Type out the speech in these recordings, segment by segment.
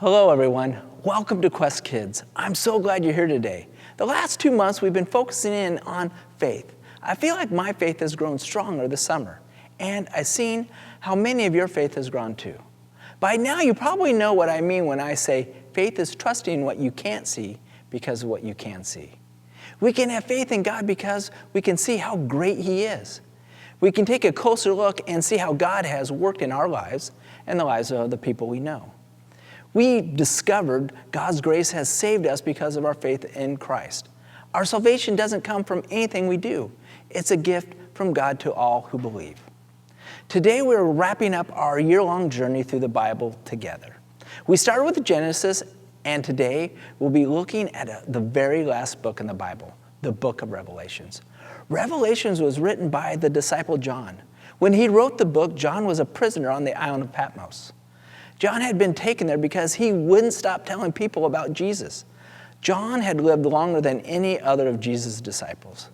Hello everyone, welcome to Quest Kids. I'm so glad you're here today. The last 2 months we've been focusing in on faith. I feel like my faith has grown stronger this summer, and I've seen how many of your faith has grown too. By now you probably know what I mean when I say faith is trusting what you can't see because of what you can see. We can have faith in God because we can see how great He is. We can take a closer look and see how God has worked in our lives and the lives of the people we know. We discovered God's grace has saved us because of our faith in Christ. Our salvation doesn't come from anything we do. It's a gift from God to all who believe. Today we're wrapping up our year-long journey through the Bible together. We started with Genesis, and today we'll be looking at the very last book in the Bible, the book of Revelations. Revelations was written by the disciple John. When he wrote the book, John was a prisoner on the island of Patmos. John had been taken there because he wouldn't stop telling people about Jesus. John had lived longer than any other of Jesus' disciples.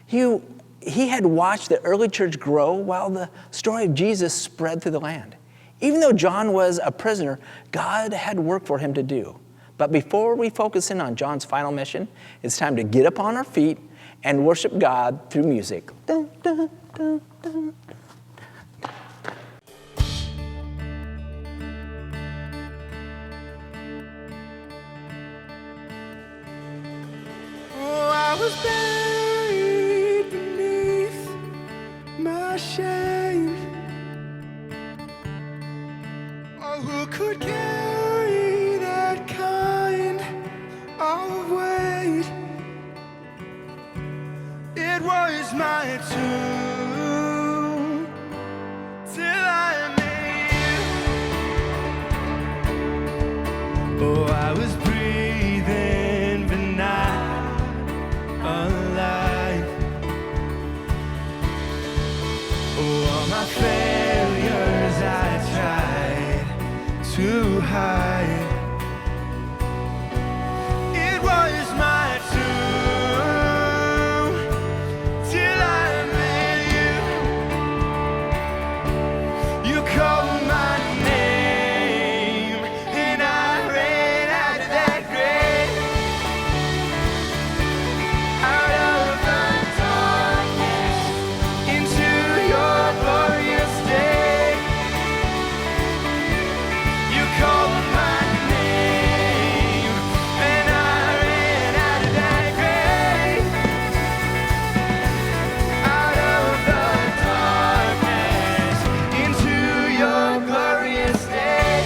He had watched the early church grow while the story of Jesus spread through the land. Even though John was a prisoner, God had work for him to do. But before we focus in on John's final mission, it's time to get up on our feet and worship God through music. Dun, dun, dun, dun. I was buried beneath my shame. Oh, who could carry that kind of weight? It was my tomb till I made you. Oh, I was breathing but not alive. Oh, all my failures I tried to hide. It was my tomb till I met you. You called my name and I ran out of that grave. Out of the darkness into your glorious day. You called my name and I ran out of that grave. Out of the darkness into your glorious day.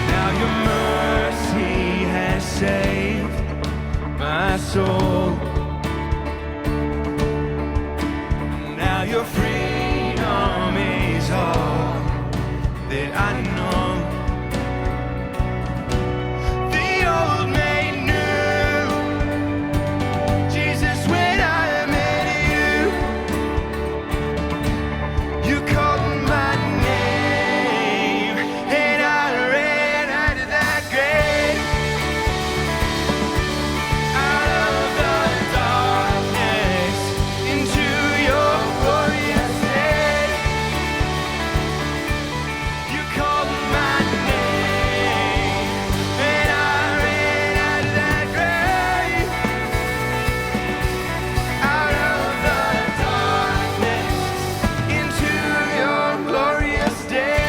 Now your mercy has saved my soul. Now your freedom is all that I know. The old made new. Jesus, when I met you, you called my name and I ran out of that grave. Out of the darkness into your glorious day. You called my name and I ran out of that grave. Out of the darkness into your glorious day.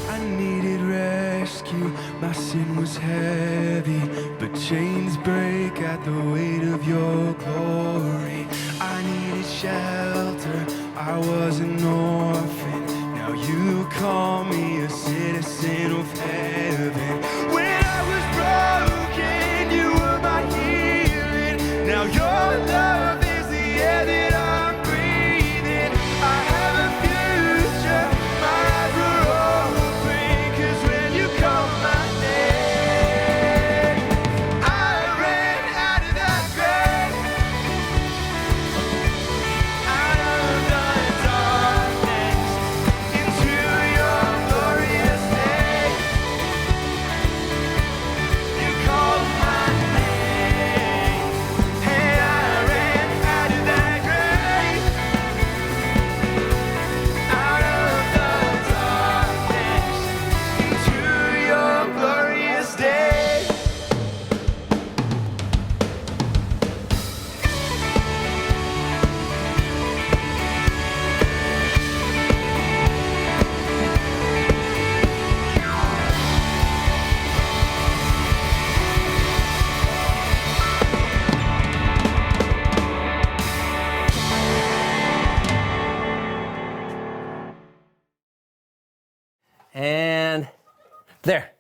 I needed rescue, my sin was heavy, but chains break at the weight of your glory. I needed shelter, I was an orphan, now you call me a citizen of heaven. When I was broken, you were my healing, now your love is the air that I'm breathing. I have a future, my eyes were open, 'cause when you call my name, I ran out of that grave. There.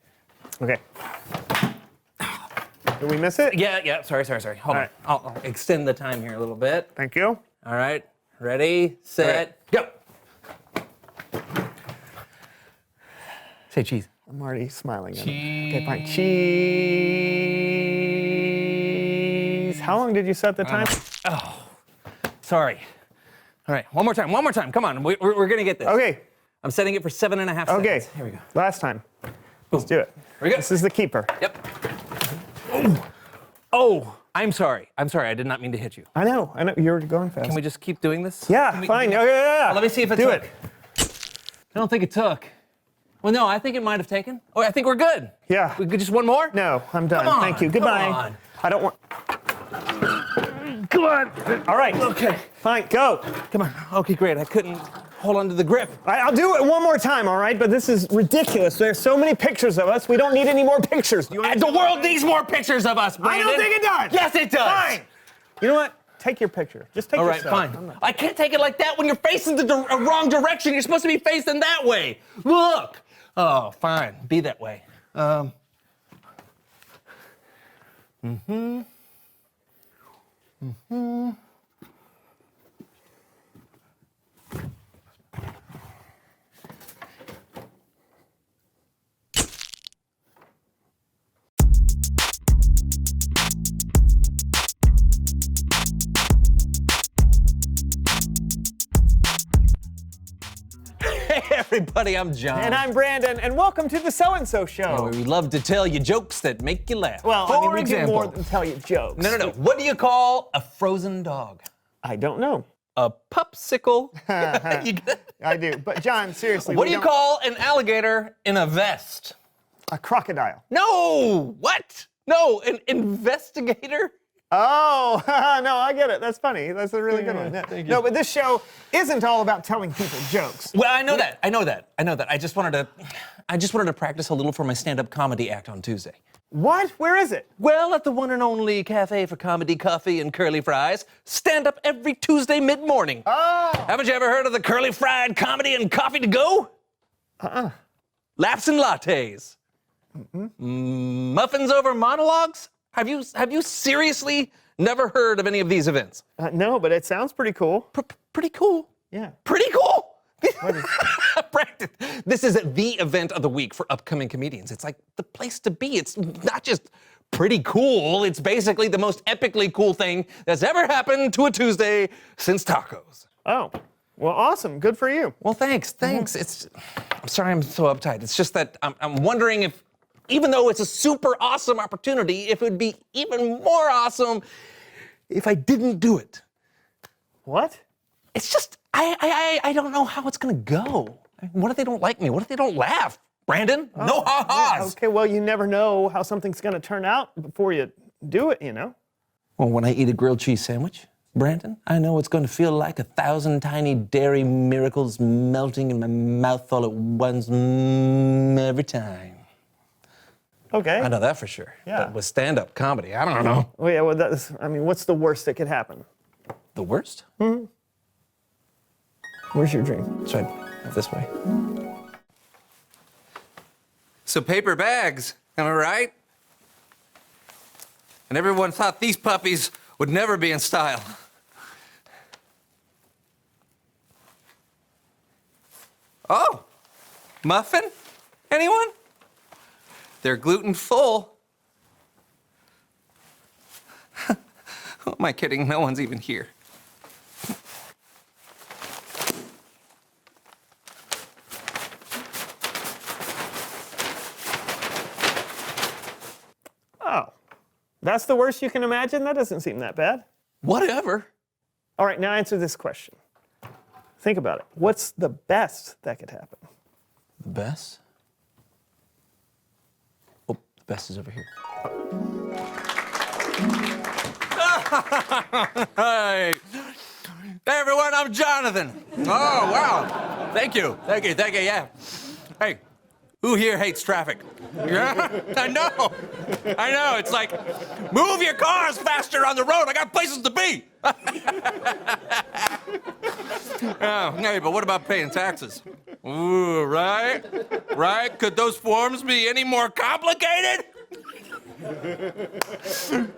Okay. Did we miss it? Yeah, sorry. Hold All on. right. I'll extend the time here a little bit. Thank you. All right. Ready, set, go. Say cheese. I'm already smiling. At it. Cheese. Okay, fine. Cheese. How long did you set the time? Sorry. All right, one more time. Come on, we're gonna get this. Okay. I'm setting it for 7.5 seconds. Okay. Here we go. Last time. Let's do it. Here we go. This is the keeper. Yep. Oh, I'm sorry. I did not mean to hit you. I know. You were going fast. Can we just keep doing this? Yeah, Can we- fine. Yeah. Let me see if it Do took. it. I don't think it took. Well, no, I think it might have taken. Oh, I think we're good. Yeah. We could just one more? No, I'm done. Come on, Thank you. come Goodbye. on. I don't want. Come on. All right. Okay. Fine. Go. Come on. Okay, great. I couldn't hold on to the grip. I'll do it one more time, all right? But this is ridiculous. There's so many pictures of us. We don't need any more pictures. The world needs more pictures of us, I Brandon. don't think it does. Yes, it does. Fine. You know what? Take your picture. Just take All your right, stuff. fine. I can't take it like that when you're facing the wrong direction. You're supposed to be facing that way. Look. Oh, fine. Be that way. Hey, everybody, I'm John. And I'm Brandon, and welcome to the So-and-So Show. Where we love to tell you jokes that make you laugh. Well, For we example, do more than tell you jokes. No. What do you call a frozen dog? I don't know. A popsicle. You get it? I do. But John, seriously. What we do you don't- call an alligator in a vest? A crocodile. No. What? No, an investigator? Oh, no, I get it. That's funny. That's a really good one. thank you. No, but this show isn't all about telling people jokes. Well, I know that. I just wanted to practice a little for my stand-up comedy act on Tuesday. What? Where is it? Well, at the one and only Cafe for Comedy, Coffee, and Curly Fries. Stand up every Tuesday mid-morning. Oh. Haven't you ever heard of the Curly Fried Comedy and Coffee to Go? Laughs and lattes. Muffins over monologues? Have you seriously never heard of any of these events? No, but it sounds pretty cool. Pretty cool. Yeah. Pretty cool. Brandon, this is the event of the week for upcoming comedians. It's like the place to be. It's not just pretty cool. It's basically the most epically cool thing that's ever happened to a Tuesday since tacos. Oh, well, awesome. Good for you. Well, thanks. I'm sorry I'm so uptight. It's just that I'm wondering if, even though it's a super awesome opportunity, if it would be even more awesome if I didn't do it. What? It's just, I don't know how it's gonna go. What if they don't like me? What if they don't laugh? Brandon, no ha-has. Okay, well, you never know how something's going to turn out before you do it, you know? Well, when I eat a grilled cheese sandwich, Brandon, I know it's gonna feel like 1,000 tiny dairy miracles melting in my mouth all at once every time. Okay. I know that for sure. Yeah. But with stand-up comedy, I don't know. Well, yeah, well, what's the worst that could happen? The worst? Where's your dream? It's right this way. So paper bags, am I right? And everyone thought these puppies would never be in style. Oh, muffin? Anyone? They're gluten full. Who am I kidding? No one's even here. Oh, that's the worst you can imagine? That doesn't seem that bad. Whatever. All right, now answer this question. Think about it. What's the best that could happen? The best? Oh, the best is over here. Hey. Hey, everyone, I'm Jonathan. Oh, wow. Thank you, yeah. Hey, who here hates traffic? Yeah, I know. It's like, move your cars faster on the road. I got places to be. Oh, hey, but what about paying taxes? Ooh, right? Right? Could those forms be any more complicated?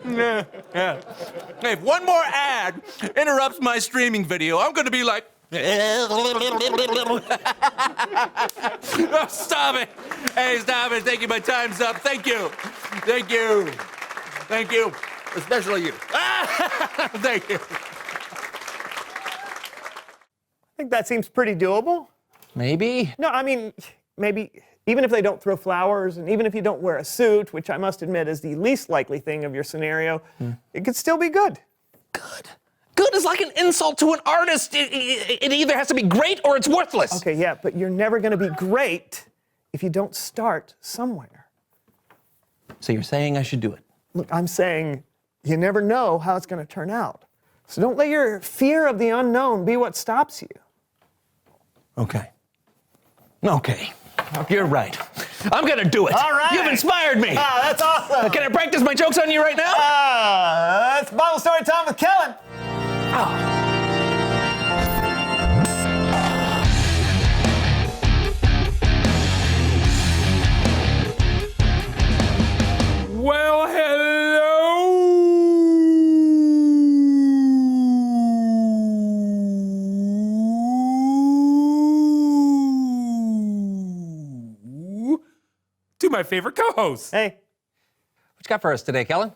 Yeah. Hey, if one more ad interrupts my streaming video, I'm gonna be like, oh, stop it. Hey, stop it. Thank you. My time's up. Thank you. Thank you. Thank you. Especially you. Thank you. I think that seems pretty doable. Maybe. No, I mean, maybe even if they don't throw flowers and even if you don't wear a suit, which I must admit is the least likely thing of your scenario, it could still be good. Good. Good is like an insult to an artist. It either has to be great or it's worthless. Okay, yeah, but you're never going to be great if you don't start somewhere. So you're saying I should do it? Look, I'm saying you never know how it's going to turn out. So don't let your fear of the unknown be what stops you. Okay. Okay. You're right. I'm gonna do it. All right. You've inspired me. Ah, that's awesome. Can I practice my jokes on you right now? That's Bible story time with Kellen. Well, hello to my favorite co-host. Hey, What you got for us today, Kellen?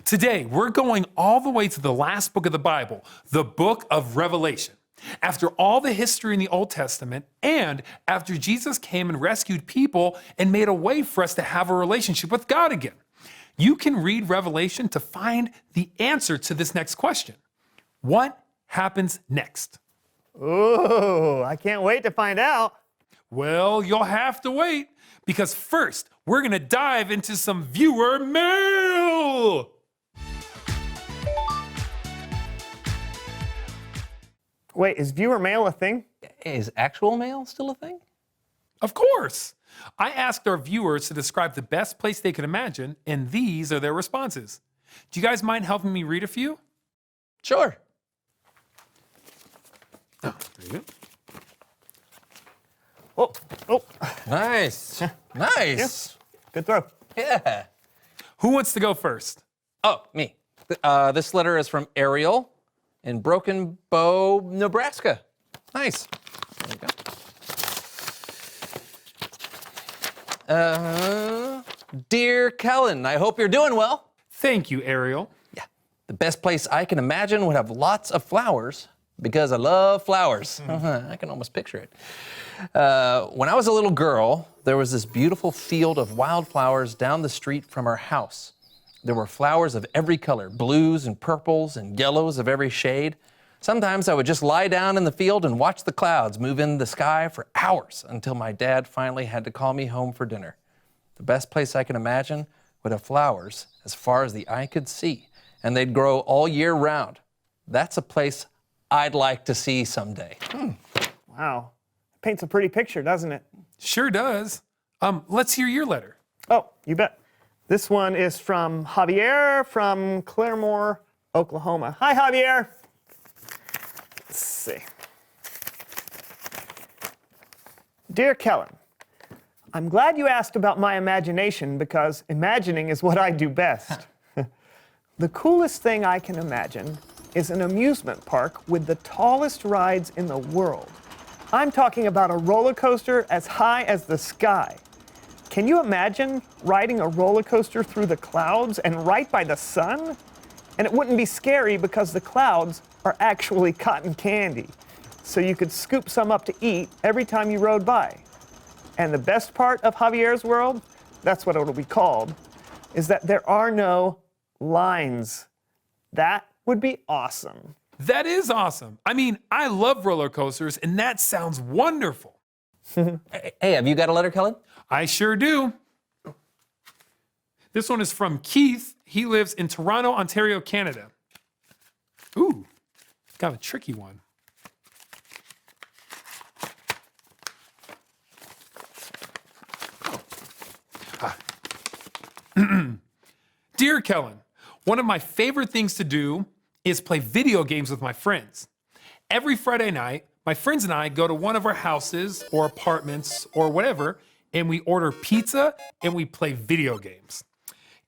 Today, we're going all the way to the last book of the Bible, the book of Revelation. After all the history in the Old Testament, and after Jesus came and rescued people and made a way for us to have a relationship with God again. You can read Revelation to find the answer to this next question. What happens next? ooh, I can't wait to find out. Well, you'll have to wait, because first, we're gonna dive into some viewer mail. Wait, is viewer mail a thing? Is actual mail still a thing? Of course. I asked our viewers to describe the best place they could imagine, and these are their responses. Do you guys mind helping me read a few? Sure. There you go. Oh, oh, Nice. Nice. good throw. Yeah. Who wants to go first? Oh, me. This letter is from Ariel in Broken Bow, Nebraska. Nice. There you go. Dear Kellen, I hope you're doing well. Thank you, Ariel. Yeah. The best place I can imagine would have lots of flowers because I love flowers. I can almost picture it. When I was a little girl, there was this beautiful field of wildflowers down the street from our house. There were flowers of every color, blues and purples and yellows of every shade. Sometimes I would just lie down in the field and watch the clouds move in the sky for hours until my dad finally had to call me home for dinner. The best place I can imagine would have flowers as far as the eye could see, and they'd grow all year round. That's a place I'd like to see someday. Wow, paints a pretty picture, doesn't it? Sure does. Let's hear your letter. Oh, you bet. This one is from Javier from Claremore, Oklahoma. Hi, Javier. Let's see. Dear Kellen, I'm glad you asked about my imagination because imagining is what I do best. The coolest thing I can imagine is an amusement park with the tallest rides in the world. I'm talking about a roller coaster as high as the sky. Can you imagine riding a roller coaster through the clouds and right by the sun? And it wouldn't be scary because the clouds are actually cotton candy. So you could scoop some up to eat every time you rode by. And the best part of Javier's world, that's what it'll be called, is that there are no lines. That would be awesome. That is awesome. I mean, I love roller coasters, and that sounds wonderful. Hey, have you got a letter, Kellen? I sure do. This one is from Keith. He lives in Toronto, Ontario, Canada. Ooh, got a tricky one. Dear Kellen, one of my favorite things to do is play video games with my friends. Every Friday night, My friends and I go to one of our houses or apartments or whatever, and we order pizza and we play video games.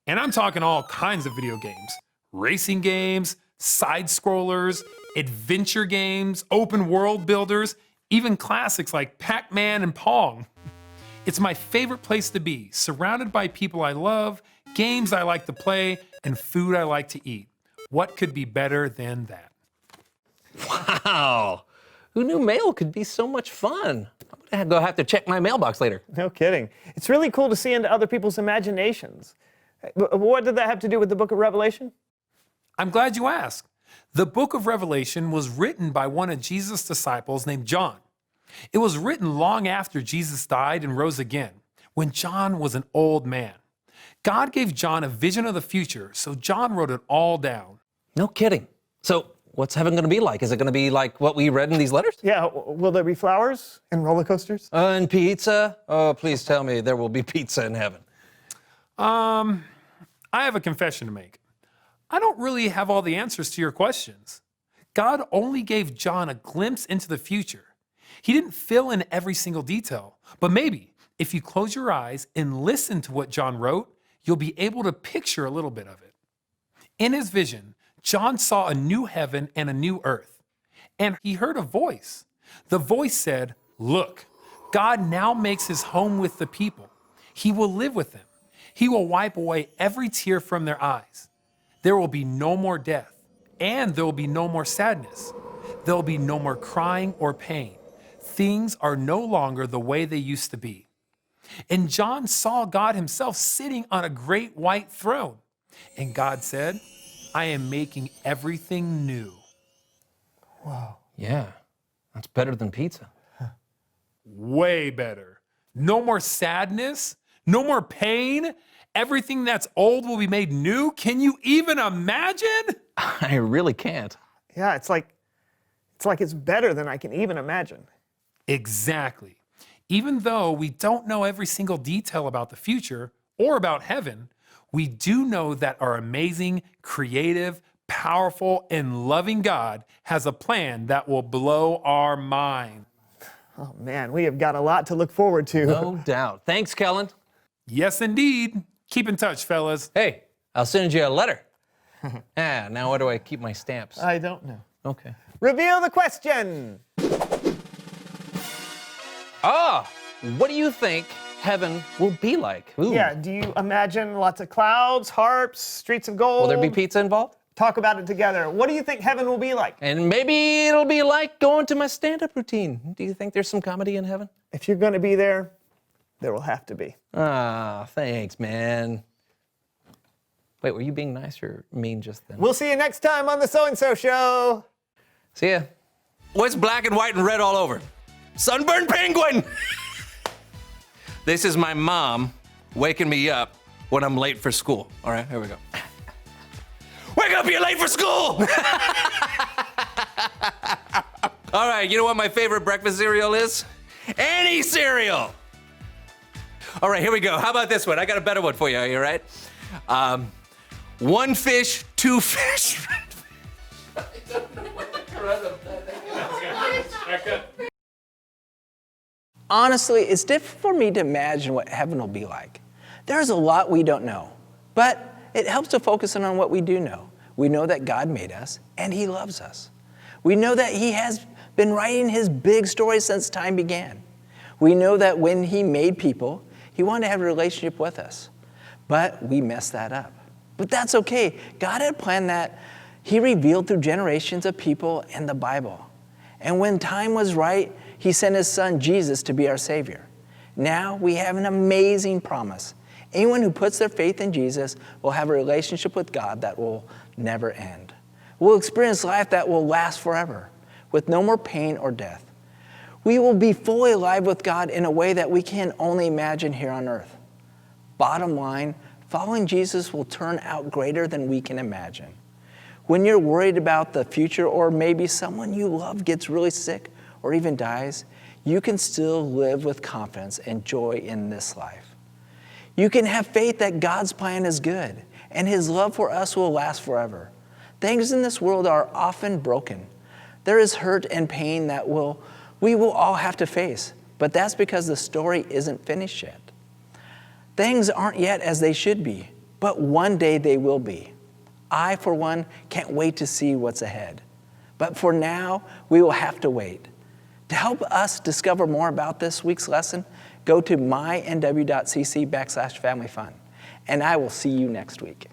And I'm talking all kinds of video games. Racing games, side scrollers, adventure games, open world builders, even classics like Pac-Man and Pong. It's my favorite place to be, surrounded by people I love, games I like to play, and food I like to eat. What could be better than that? Wow. Who knew mail could be so much fun? I'm gonna have to check my mailbox later. No kidding. It's really cool to see into other people's imaginations. What did that have to do with the book of Revelation? I'm glad you asked. The book of Revelation was written by one of Jesus' disciples named John. It was written long after Jesus died and rose again, when John was an old man. God gave John a vision of the future, so John wrote it all down. No kidding. So what's heaven gonna be like? Is it gonna be like what we read in these letters? Yeah, will there be flowers and roller coasters? And pizza? Oh, please tell me there will be pizza in heaven. I have a confession to make. I don't really have all the answers to your questions. God only gave John a glimpse into the future. He didn't fill in every single detail, but maybe if you close your eyes and listen to what John wrote, you'll be able to picture a little bit of it. In his vision, John saw a new heaven and a new earth, and he heard a voice. The voice said, "Look, God now makes his home with the people. He will live with them. He will wipe away every tear from their eyes. There will be no more death, and there will be no more sadness. There will be no more crying or pain. Things are no longer the way they used to be." And John saw God himself sitting on a great white throne. And God said, "I am making everything new." Yeah, that's better than pizza. Way better. No more sadness, no more pain. Everything that's old will be made new. Can you even imagine? I really can't. Yeah, it's like it's better than I can even imagine. Exactly. Even though we don't know every single detail about the future or about heaven, we do know that our amazing, creative, powerful, and loving God has a plan that will blow our mind. Oh man, we have got a lot to look forward to. No doubt. Thanks, Kellen. Yes, indeed. Keep in touch, fellas. Hey, I'll send you a letter. Now where do I keep my stamps? I don't know. Okay. Reveal the question. What do you think heaven will be like? Ooh. Yeah, do you imagine lots of clouds, harps, streets of gold? Will there be pizza involved? Talk about it together. What do you think heaven will be like? And maybe it'll be like going to my stand-up routine. Do you think there's some comedy in heaven? If you're going to be there, there will have to be. Ah, thanks, man. Wait, were you being nice or mean just then? We'll see you next time on the So-and-So Show. See ya. What's black and white and red all over? Sunburned penguin! This is my mom waking me up when I'm late for school. All right, here we go. Wake up, you're late for school! All right, you know what my favorite breakfast cereal is? Any cereal! All right, here we go. How about this one? I got a better one for you, all right? One fish, two fish. Honestly, it's difficult for me to imagine what heaven will be like. There's a lot we don't know, but it helps to focus in on what we do know. We know that God made us and he loves us. We know that he has been writing his big story since time began. We know that when he made people, he wanted to have a relationship with us, but we messed that up. But that's okay. God had planned that he revealed through generations of people in the Bible. And when time was right, he sent his son Jesus to be our Savior. Now we have an amazing promise. Anyone who puts their faith in Jesus will have a relationship with God that will never end. We'll experience life that will last forever, with no more pain or death. We will be fully alive with God in a way that we can only imagine here on earth. Bottom line, following Jesus will turn out greater than we can imagine. When you're worried about the future, or maybe someone you love gets really sick or even dies, you can still live with confidence and joy in this life. You can have faith that God's plan is good and his love for us will last forever. Things in this world are often broken, There is hurt and pain that we will all have to face, but that's because the story isn't finished yet. Things aren't yet as they should be, but one day they will be. I, for one, can't wait to see what's ahead. But for now, we will have to wait. To help us discover more about this week's lesson, go to mynw.cc/family fun. And I will see you next week.